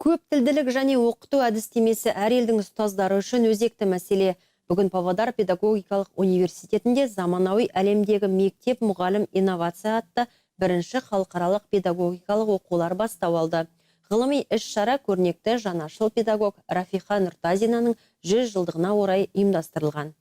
Көп тілділік және оқыту әдістемесі әр елдің ұстаздары үшін өзекті мәселе. Бүгін Павлодар педагогикалық университетінде заманауи әлемдегі мектеп мұғалім инновация атты бірінші халықаралық педагогикалық оқулар бастау алды. Ғылыми іс-шара көрнекті жаңашыл педагог Рафиха Нұртазинаның 100 жылдығына орай ұйымдастырылған.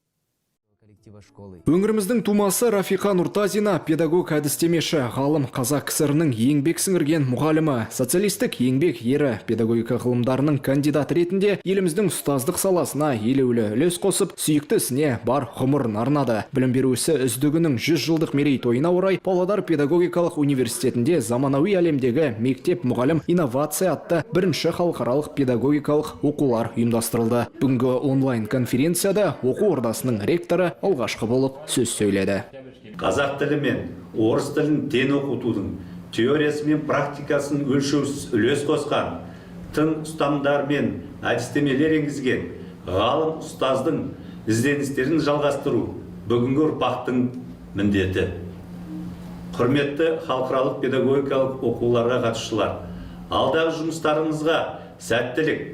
Өңіріміздің тумасы Рафиха Нұртазина педагог әдістемеші, ғалым, қазақ КСР-ның еңбек сіңірген мұғалімі, социалистік еңбек ері, педагогика ғылымдарының кандидаты ретінде еліміздің ұстаздық саласына елеулі үлес қосып, сүйікті ісіне бар ғұмырын арнады. Білім беру ісі үздігінің 100 жылдық мерейтойына орай Павлодар педагогикалық университетінде заманауи әлемдегі мектеп мұғалім инновация атты бірінші халықаралық педагогикалық оқулар ұйымдастырылды. Бүгінгі онлайн конференцияда оқу ордасының ректоры алғашқы болып сөз сөйледі. Қазақ тілі мен орыс тілін тең оқытудың теориясы мен практикасын өлшеусіз үлес қосқан, тың ұстанымдар мен әдістемелер енгізген ғалым ұстаздың ізденістерін жалғастыру бүгінгі ұрпақтың міндеті. Құрметті халықаралық педагогикалық оқуларға қатысушылар, алдағы жұмыстарыңызға сәттілік,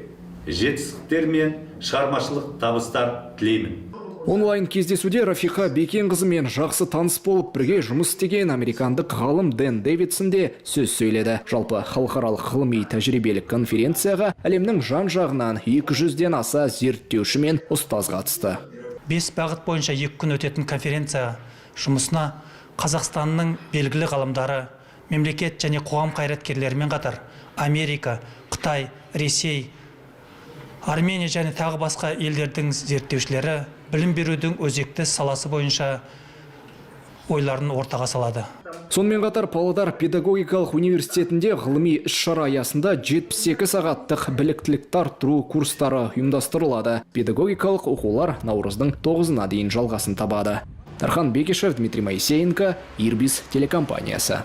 жетістіктер мен шығармашылық табыстар тілеймін. Онлайн кездесуде Рафиха Бекенқызы мен жақсы таныс болып бірге жұмыс істеген американдық ғалым Дэн Дэвидсон де сөз сөйледі. Жалпы халықаралық ғылыми тәжірибелік конференцияға әлемнің жан-жағынан 200-ден аса зерттеуші мен ұстаз қатысты. 5 бағыт бойынша 2 күн өтетін конференция жұмысына Қазақстанның белгілі ғалымдары, мемлекет және қоғам қайраткерлерімен қатар Америка, Қытай, Ресей, Армения және тағы басқа елдердің зерттеушілері білім берудің өзекті саласы бойынша ойларын ортаға салады. Сонымен қатар Павлодар педагогикалық университетінде ғылыми іс-шара аясында 72 сағаттық біліктілікті арттыру курстары ұйымдастырылады. Педагогикалық оқулар наурыздың 9-на дейін жалғасын табады. Тархан Бекешев, Дмитрий Моисеенко, Ирбис телекомпаниясы.